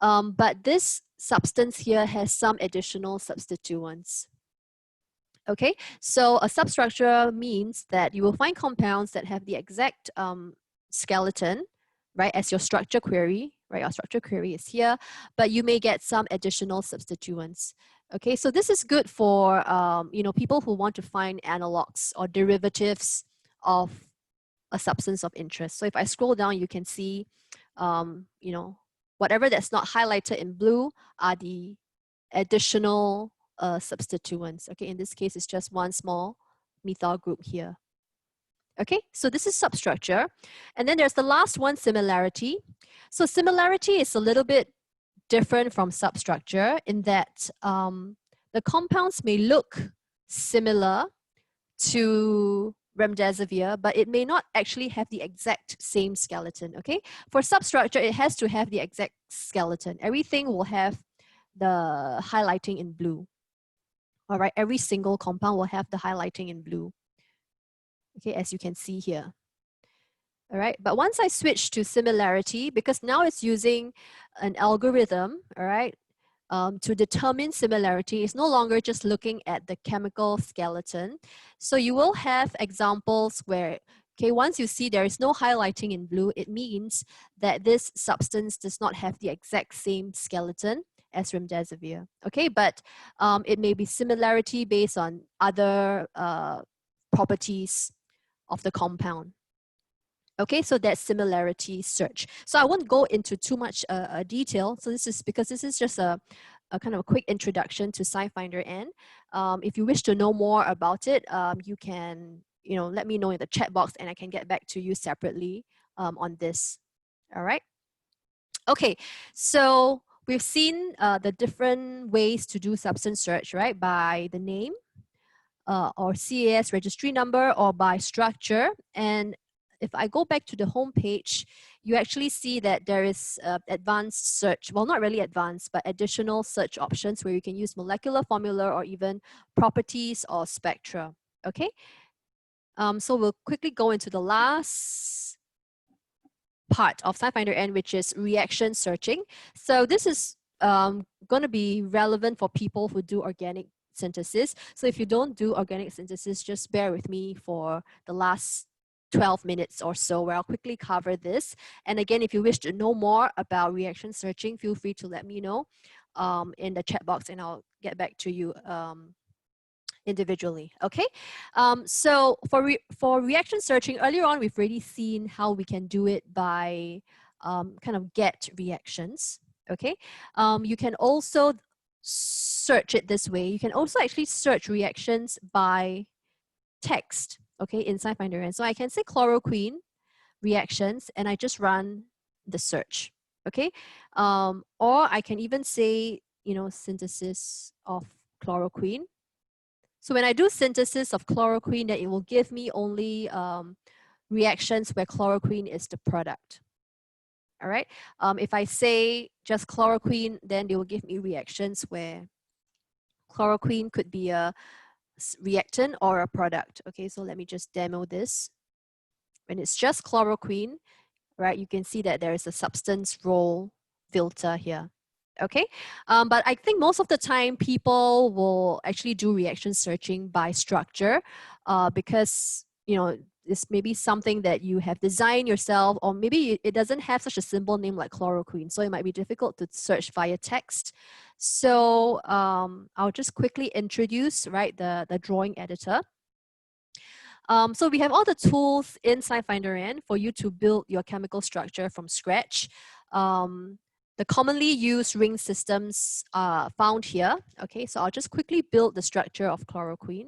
But this substance here has some additional substituents. Okay, so a substructure means that you will find compounds that have the exact skeleton, right, as your structure query, right? Our structure query is here, but you may get some additional substituents. Okay, so this is good for people who want to find analogs or derivatives of a substance of interest. So if I scroll down, you can see, whatever that's not highlighted in blue are the additional substituents. Okay, in this case, it's just one small methyl group here. Okay, so this is substructure. And then there's the last one, similarity. So similarity is a little bit different from substructure in that the compounds may look similar to remdesivir, but it may not actually have the exact same skeleton, okay? For substructure, it has to have the exact skeleton. Everything will have the highlighting in blue. All right, every single compound will have the highlighting in blue. Okay, as you can see here. All right, but once I switch to similarity, because now it's using an algorithm, all right, to determine similarity, it's no longer just looking at the chemical skeleton. So you will have examples where, okay, once you see there is no highlighting in blue, it means that this substance does not have the exact same skeleton as remdesivir. Okay, but it may be similarity based on other properties of the compound. Okay, so that's similarity search. So I won't go into too much detail. So this is because this is just a kind of a quick introduction to SciFinder N. If you wish to know more about it, you can let me know in the chat box and I can get back to you separately on this. All right. Okay, so we've seen the different ways to do substance search, right? By the name, or CAS registry number, or by structure. And if I go back to the home page, you actually see that there is advanced search. Well, not really advanced, but additional search options where you can use molecular formula or even properties or spectra. Okay. So we'll quickly go into the last part of SciFinder N, which is reaction searching. So this is going to be relevant for people who do organic synthesis. So if you don't do organic synthesis, just bear with me for the last 12 minutes or so where I'll quickly cover this. And again, if you wish to know more about reaction searching, feel free to let me know in the chat box and I'll get back to you individually. Okay, so for reaction searching, earlier on we've already seen how we can do it by kind of get reactions. Okay, you can also search it this way. You can also actually search reactions by text. Okay, in SciFinder. And so I can say chloroquine reactions and I just run the search. Okay, or I can even say synthesis of chloroquine. So when I do synthesis of chloroquine, then it will give me only reactions where chloroquine is the product. All right. If I say just chloroquine, then they will give me reactions where chloroquine could be a reactant or a product. Okay, so let me just demo this. When it's just chloroquine, right, you can see that there is a substance role filter here. Okay, but I think most of the time people will actually do reaction searching by structure because this may be something that you have designed yourself, or maybe it doesn't have such a simple name like chloroquine, so it might be difficult to search via text. So I'll just quickly introduce the drawing editor. So we have all the tools in SciFinder N for you to build your chemical structure from scratch. The commonly used ring systems are found here. Okay, so I'll just quickly build the structure of chloroquine.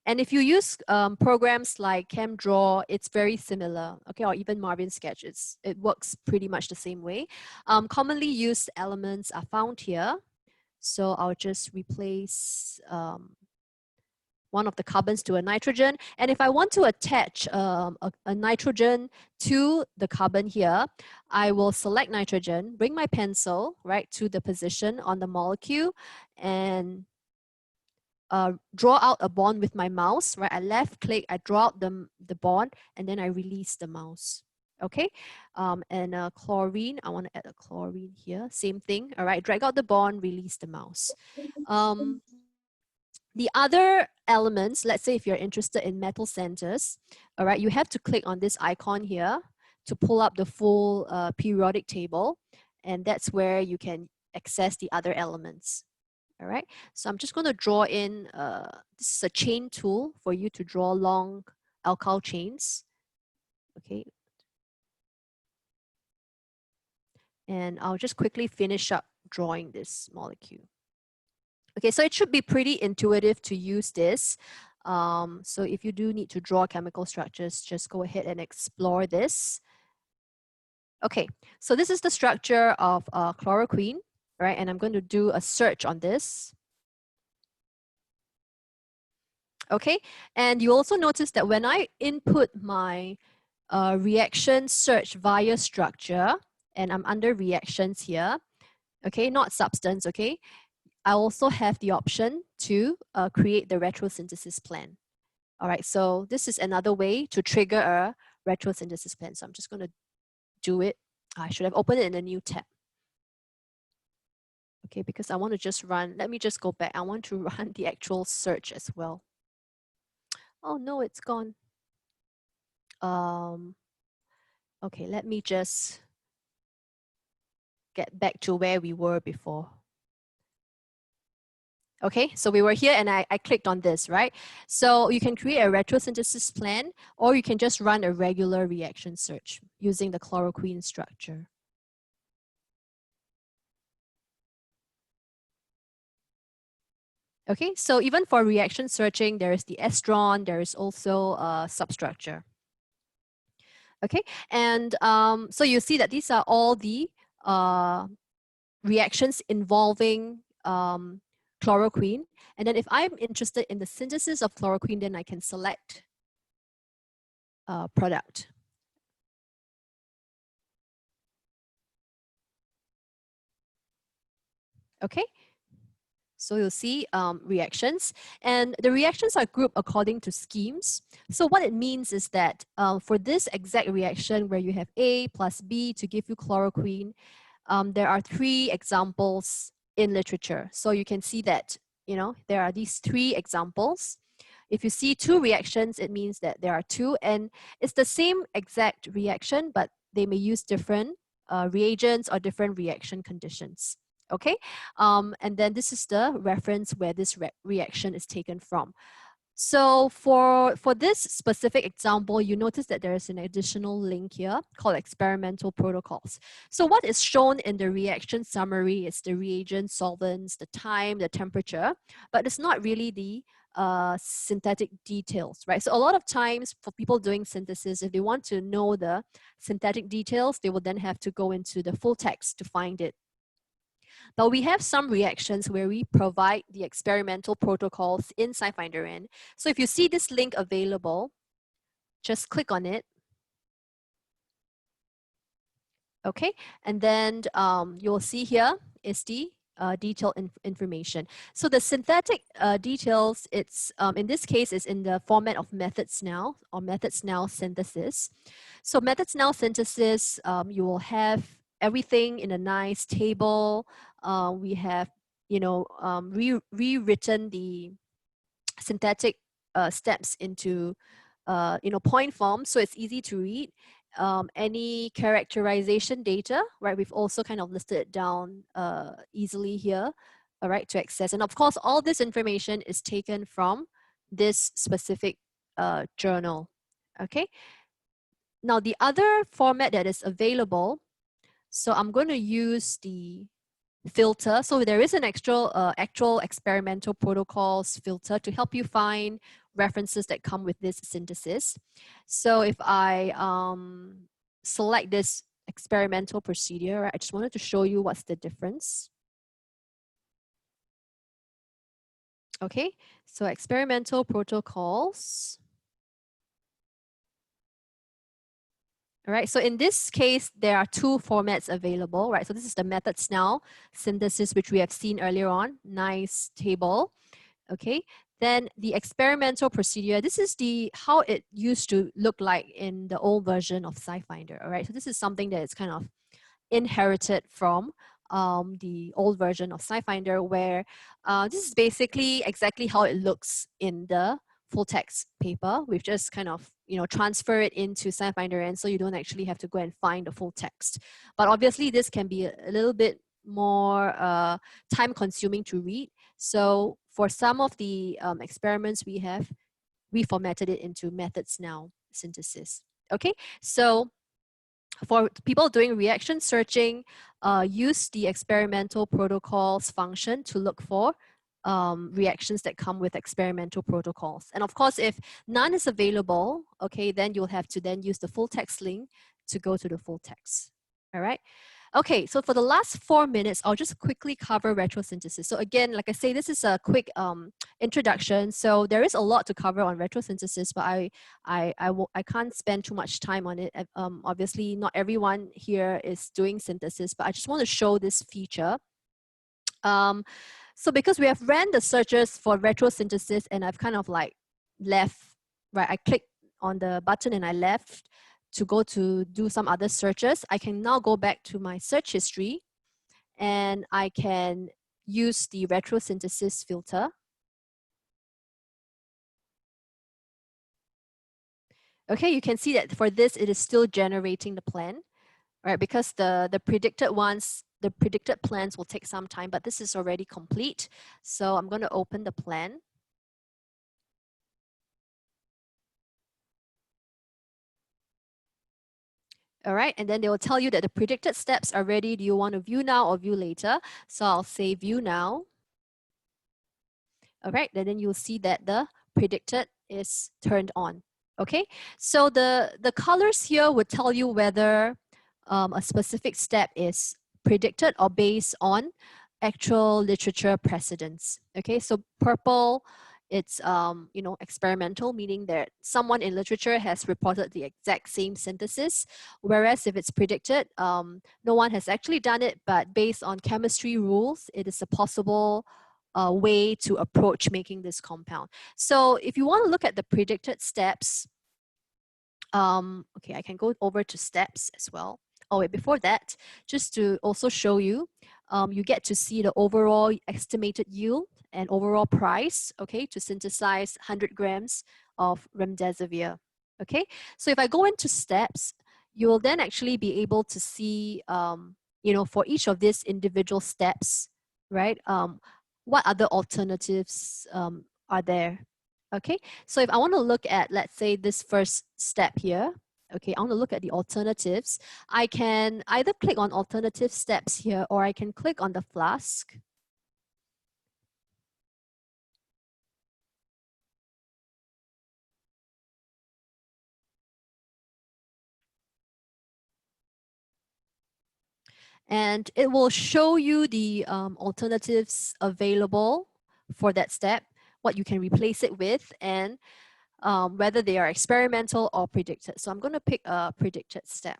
And if you use programs like ChemDraw, it's very similar, okay, or even Marvin Sketch, it works pretty much the same way. Commonly used elements are found here. So I'll just replace one of the carbons to a nitrogen. And if I want to attach a nitrogen to the carbon here, I will select nitrogen, bring my pencil to the position on the molecule and draw out a bond with my mouse. I left click, I draw out the bond, and then I release the mouse. Okay, and chlorine, I want to add a chlorine here. Same thing. All right, drag out the bond, release the mouse. The other elements, let's say if you're interested in metal centers, all right, you have to click on this icon here to pull up the full periodic table, and that's where you can access the other elements. All right, so I'm just going to draw in, this is a chain tool for you to draw long alkyl chains. Okay. And I'll just quickly finish up drawing this molecule. Okay, so it should be pretty intuitive to use this. So if you do need to draw chemical structures, just go ahead and explore this. Okay, so this is the structure of chloroquine, right? And I'm going to do a search on this. Okay, and you also notice that when I input my reaction search via structure, and I'm under reactions here, okay, not substance, okay, I also have the option to create the retrosynthesis plan. All right, so this is another way to trigger a retrosynthesis plan. So I'm just going to do it. I should have opened it in a new tab. Okay, because I want to just run, let me just go back. I want to run the actual search as well. Oh no, it's gone. Okay, let me just get back to where we were before. Okay, so we were here and I clicked on this, right? So you can create a retrosynthesis plan, or you can just run a regular reaction search using the chloroquine structure. Okay, so even for reaction searching, there is the estron, there is also a substructure. Okay, and so you see that these are all the reactions involving chloroquine. And then if I'm interested in the synthesis of chloroquine, then I can select product. Okay, so you'll see reactions, and the reactions are grouped according to schemes. So what it means is that for this exact reaction where you have A plus B to give you chloroquine, there are 3 examples in literature. So you can see that, you know, there are these 3 examples. If you see 2 reactions, it means that there are 2, and it's the same exact reaction, but they may use different reagents or different reaction conditions. Okay, and then this is the reference where this reaction is taken from. So for this specific example, you notice that there is an additional link here called experimental protocols. So what is shown in the reaction summary is the reagent, solvents, the time, the temperature, but it's not really the synthetic details, right? So a lot of times for people doing synthesis, if they want to know the synthetic details, they will then have to go into the full text to find it. But we have some reactions where we provide the experimental protocols in SciFinder. So if you see this link available, just click on it. Okay, and then you'll see here is the detailed information. So the synthetic details, it's in this case is in the format of methods now, or methods now synthesis. So methods now synthesis, you will have everything in a nice table. We have, you know, rewritten the synthetic steps into, you know, point form, so it's easy to read. Any characterization data, right? We've also kind of listed it down easily here, all right, to access. And of course, all this information is taken from this specific journal, okay? Now, the other format that is available, so I'm going to use the filter. So there is an actual experimental protocols filter to help you find references that come with this synthesis. So if I select this experimental procedure, I just wanted to show you what's the difference. Okay, so experimental protocols. All right, so in this case, there are 2 formats available, right? So this is the methods now synthesis, which we have seen earlier on, nice table, okay? Then the experimental procedure, this is the how it used to look like in the old version of SciFinder, all right? So this is something that is kind of inherited from the old version of SciFinder, where this is basically exactly how it looks in the full text paper. We've just kind of, you know, transfer it into SciFinder, and so you don't actually have to go and find the full text. But obviously this can be a little bit more time consuming to read. So for some of the experiments we have, we formatted it into methods now synthesis. Okay, so for people doing reaction searching, use the experimental protocols function to look for reactions that come with experimental protocols. And of course, if none is available, okay, then you'll have to then use the full text link to go to the full text. All right. Okay, so for the last 4 minutes, I'll just quickly cover retrosynthesis. So again, like I say, this is a quick introduction. So there is a lot to cover on retrosynthesis, but I can't spend too much time on it. Obviously, not everyone here is doing synthesis, but I just want to show this feature. So because we have ran the searches for retrosynthesis and I've kind of like left, right? I clicked on the button and I left to go to do some other searches. I can now go back to my search history and I can use the retrosynthesis filter. Okay, you can see that for this, it is still generating the plan, right? Because the predicted ones, the predicted plans will take some time, but this is already complete. So I'm going to open the plan. All right, and then they will tell you that the predicted steps are ready. Do you want to view now or view later? So I'll say view now. All right, and then you'll see that the predicted is turned on. Okay, so the colors here would tell you whether a specific step is predicted or based on actual literature precedents. Okay, so purple, it's you know, experimental, meaning that someone in literature has reported the exact same synthesis, whereas if it's predicted, no one has actually done it, but based on chemistry rules, it is a possible way to approach making this compound. So if you want to look at the predicted steps, okay, I can go over to steps as well. Oh wait, before that, just to also show you, you get to see the overall estimated yield and overall price, okay, to synthesize 100 grams of remdesivir. Okay, so if I go into steps, you will then actually be able to see, you know, for each of these individual steps, right, what other alternatives are there. Okay, so if I want to look at, let's say, this first step here, okay, I want to look at the alternatives. I can either click on alternative steps here, or I can click on the flask. And it will show you the alternatives available for that step, what you can replace it with, and whether they are experimental or predicted. So I'm going to pick a predicted step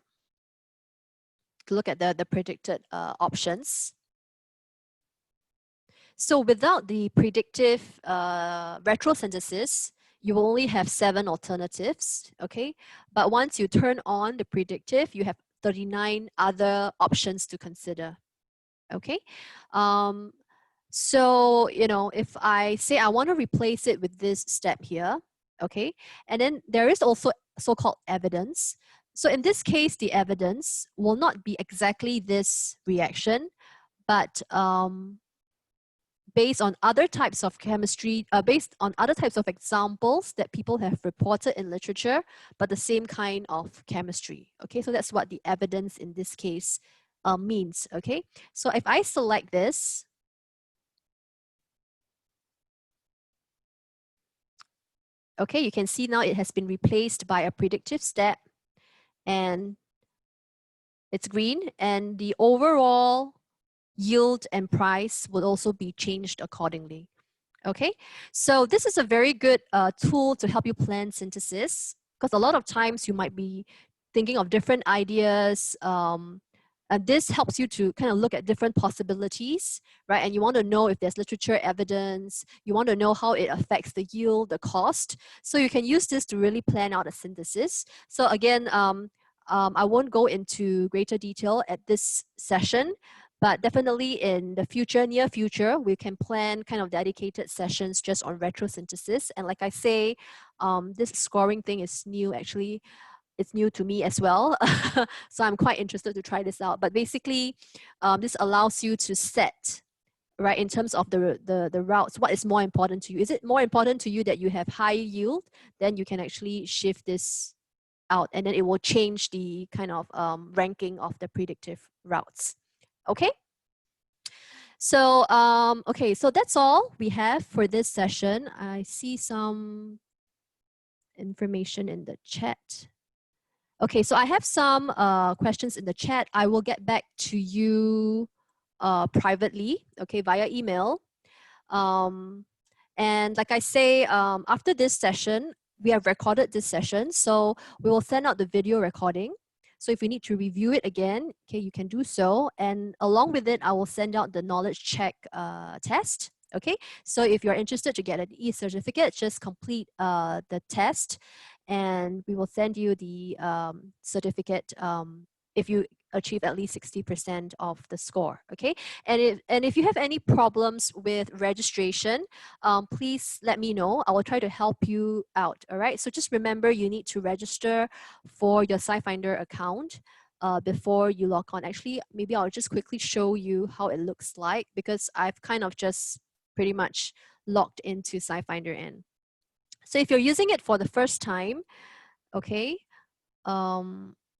to look at the predicted options. So without the predictive retrosynthesis, you will only have 7 alternatives, okay? But once you turn on the predictive, you have 39 other options to consider, okay? So, you know, if I say I want to replace it with this step here, okay? And then there is also so-called evidence. So in this case, the evidence will not be exactly this reaction, but based on other types of chemistry, based on other types of examples that people have reported in literature, but the same kind of chemistry. Okay, so that's what the evidence in this case means. Okay, so if I select this, okay, you can see now it has been replaced by a predictive step, and it's green, and the overall yield and price will also be changed accordingly. Okay, so this is a very good tool to help you plan synthesis, because a lot of times you might be thinking of different ideas, and this helps you to kind of look at different possibilities, right? And you want to know if there's literature evidence, you want to know how it affects the yield, the cost. So you can use this to really plan out a synthesis. So again, I won't go into greater detail at this session, but definitely in the future, near future, we can plan kind of dedicated sessions just on retrosynthesis. And like I say, this scoring thing is new. Actually, it's new to me as well. So I'm quite interested to try this out. But basically, this allows you to set, right, in terms of the routes, what is more important to you. Is it more important to you that you have high yield? Then you can actually shift this out, and then it will change the kind of ranking of the predictive routes. Okay, So, okay, so that's all we have for this session. I see some information in the chat. Okay, so I have some questions in the chat. I will get back to you privately, okay, via email. Um, and like I say, after this session, we have recorded this session, so we will send out the video recording. So if you need to review it again, okay, you can do so. And along with it, I will send out the knowledge check test. Okay, so if you're interested to get an e-certificate, just complete the test and we will send you the certificate if you achieve at least 60% of the score, okay? And if you have any problems with registration, please let me know. I will try to help you out, all right? So just remember you need to register for your SciFinder account before you log on. Actually, maybe I'll just quickly show you how it looks like because I've kind of just pretty much logged into SciFinder in. So if you're using it for the first time, okay,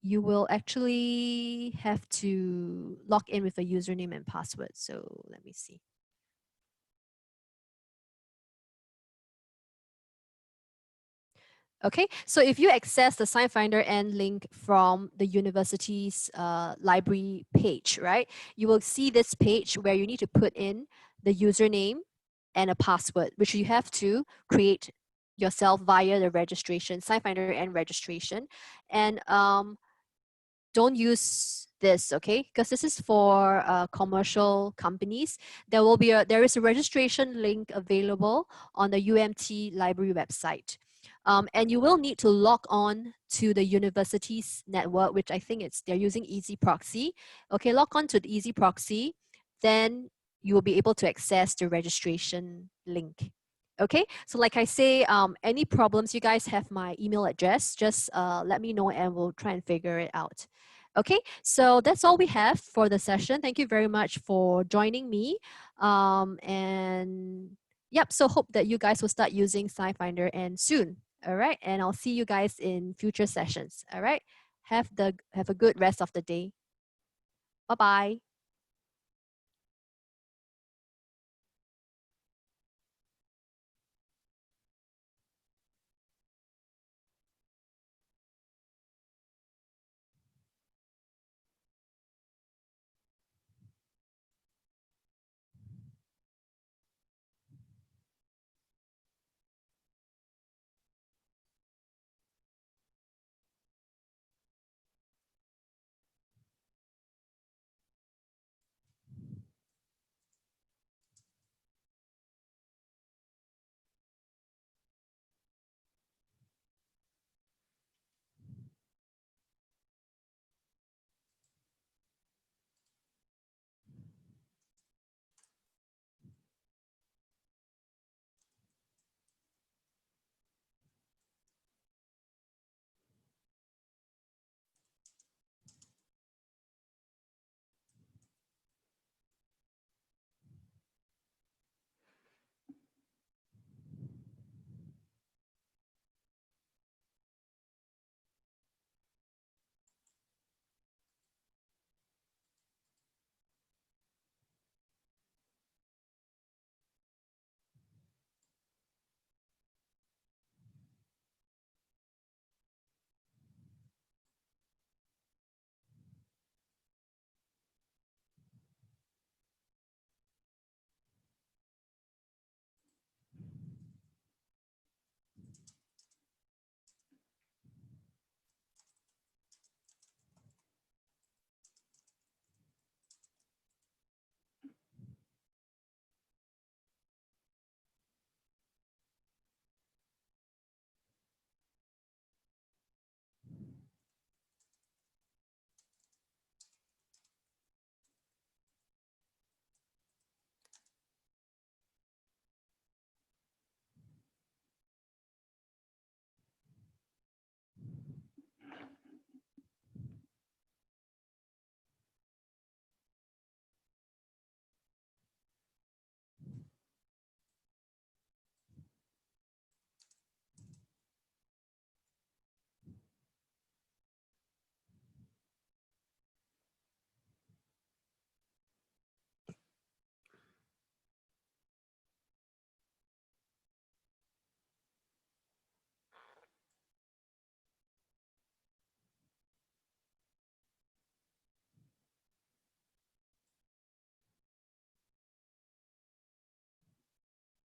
you will actually have to log in with a username and password. So let me see. Okay, so if you access the SciFinder N link from the university's library page, right, you will see this page where you need to put in the username and a password, which you have to create yourself via the registration, SciFinder N registration. And don't use this, okay? Because this is for commercial companies. There is a registration link available on the UMT library website. And you will need to log on to the university's network, which I think they're using Easy Proxy. Okay, log on to the Easy Proxy, then you will be able to access the registration link. Okay, so like I say, any problems, you guys have my email address, just let me know and we'll try and figure it out. Okay, so that's all we have for the session. Thank you very much for joining me. And yep, so hope that you guys will start using SciFinder and soon. All right, and I'll see you guys in future sessions. All right, have a good rest of the day. Bye-bye.